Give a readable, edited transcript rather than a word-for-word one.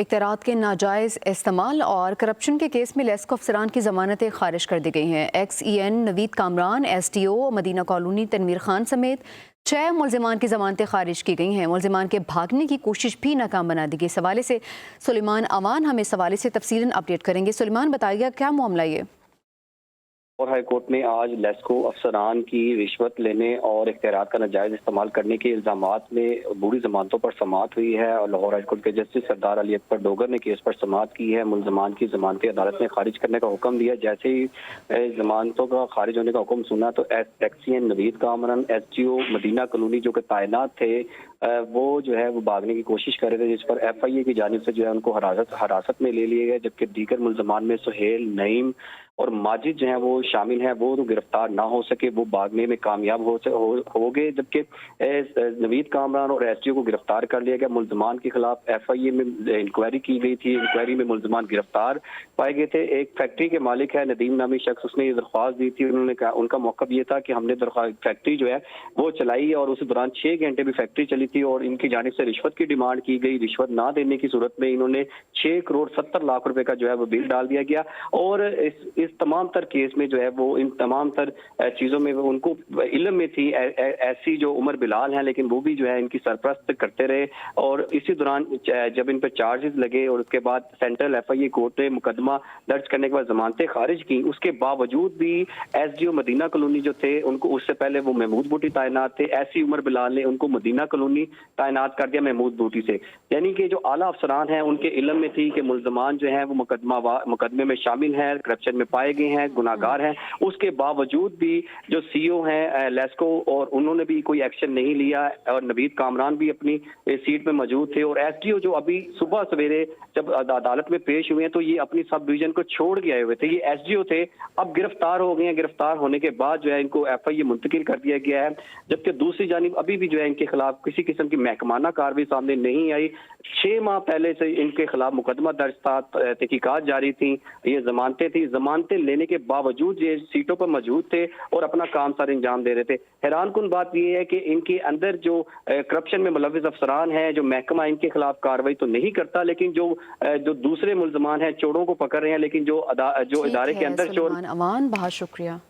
इख्तियारात के नाजायज़ इस्तेमाल और करप्शन के केस में लेस्को अफसरान की जमानतें खारिज कर दी गई हैं। XEN Naveed Kamran, SDO Madina colony Tanveer Khan समेत 6 मुल्जिमान की जमानतें खारिज की गई हैं। मुल्जिमान के भागने की कोशिश भी नाकाम बना दी गई। इस हवाले से सुलेमान अवान हमें इस हवाले से तफसीलन अपडेट करेंगे। सुलेमान, बताइएगा क्या मामला ये? और हाई कोर्ट में आज लेस्को अफसरान की रिश्वत लेने और इख्तियारात का नाजायज इस्तेमाल करने के इल्जामात में बूढ़ी जमानतों पर समाअत हुई है और लाहौर हाई कोर्ट के जस्टिस सरदार अली अकबर डोगर ने केस पर समाअत की है। मुल्जमान की जमानतें अदालत ने खारिज करने का हुक्म दिया। जैसे ही जमानतों का खारिज होने का हुक्म सुना तो XEN Naveed Kamran, SDO Madina colony जो कि तैनात थे, वो जो है वो भागने की कोशिश कर रहे थे, जिस पर FIA की जानिब से जो है उनको हिरासत में ले लिए गए। जबकि दीगर मुल्जमान में सुहेल, नईम और माजिद जो है वो शामिल हैं, वो तो गिरफ्तार ना हो सके, वो भागने में कामयाब हो गए। जबकि नवीद कामरान और SDO को गिरफ्तार कर लिया गया। मुल्जमान के खिलाफ FIA में इंक्वायरी की गई थी। इंक्वायरी में मुल्जमान गिरफ्तार पाए गए थे। एक फैक्ट्री के मालिक है नदीम नामी शख्स, उसने ये दरख्वास्त दी थी। उन्होंने कहा, उनका मौक़िफ़ ये था कि हमने फैक्ट्री जो है वो चलाई और उस दौरान 6 घंटे भी फैक्ट्री चली थी और इनकी जानिब से रिश्वत की डिमांड की गई। रिश्वत ना देने की सूरत में इन्होंने 6 करोड़ 70 लाख रुपए का जो है वो बिल डाल दिया गया। और इस तमाम तर केस में जो है वो इन तमाम तर चीज़ों में उनको इल्म में थी। ऐसी जो उमर बिलाल हैं, लेकिन वो भी जो है इनकी सरपरस्त करते रहे। और इसी दौरान जब इन पर चार्जेस लगे और उसके बाद सेंट्रल FIA कोर्ट ने मुकदमा दर्ज करने के बाद जमानतें खारिज की, उसके बावजूद भी SDO मदीना कॉलोनी जो थे उनको, उससे पहले वो महमूद बूटी तैनात थे, ऐसी उमर बिलाल ने उनको मदीना कॉलोनी तैनात कर दिया महमूद बूटी से। यानी कि जो आला अफसरान हैं उनके इल्म में थी कि मुल्जमान जो है वो मुकदमे में शामिल हैं, करप्शन में पाए गए हैं, गुनाहगार हैं। उसके बावजूद भी जो CEO हैं लेस्को, और उन्होंने भी कोई एक्शन नहीं लिया और नवीद कामरान भी अपनी सीट पे मौजूद थे। और SDO जो अभी सुबह सवेरे जब अदालत में पेश हुए हैं तो ये अपनी सब डिवीजन को छोड़ के आए हुए थे। ये SDO थे, अब गिरफ्तार हो गए हैं। गिरफ्तार होने के बाद जो है इनको FIA मुंतकिल कर दिया गया है। जबकि दूसरी जानिब अभी भी जो है इनके खिलाफ किसी किस्म की महकमाना कार्रवाई सामने नहीं आई। 6 माह पहले से इनके खिलाफ मुकदमा दर्ज था, तहकीकात जारी थी, ये जमानतें थी। जमानतें लेने के बावजूद ये सीटों पर मौजूद थे और अपना काम सारे अंजाम दे रहे थे। हैरान कुन बात यह है कि इनके अंदर जो करप्शन में मुलविस अफसरान हैं, जो महकमा इनके खिलाफ कार्रवाई तो नहीं करता, लेकिन जो दूसरे मुल्जमान हैं चोरों को पकड़ रहे हैं, लेकिन जो इदारे के अंदर चोर। अमान, बहुत शुक्रिया।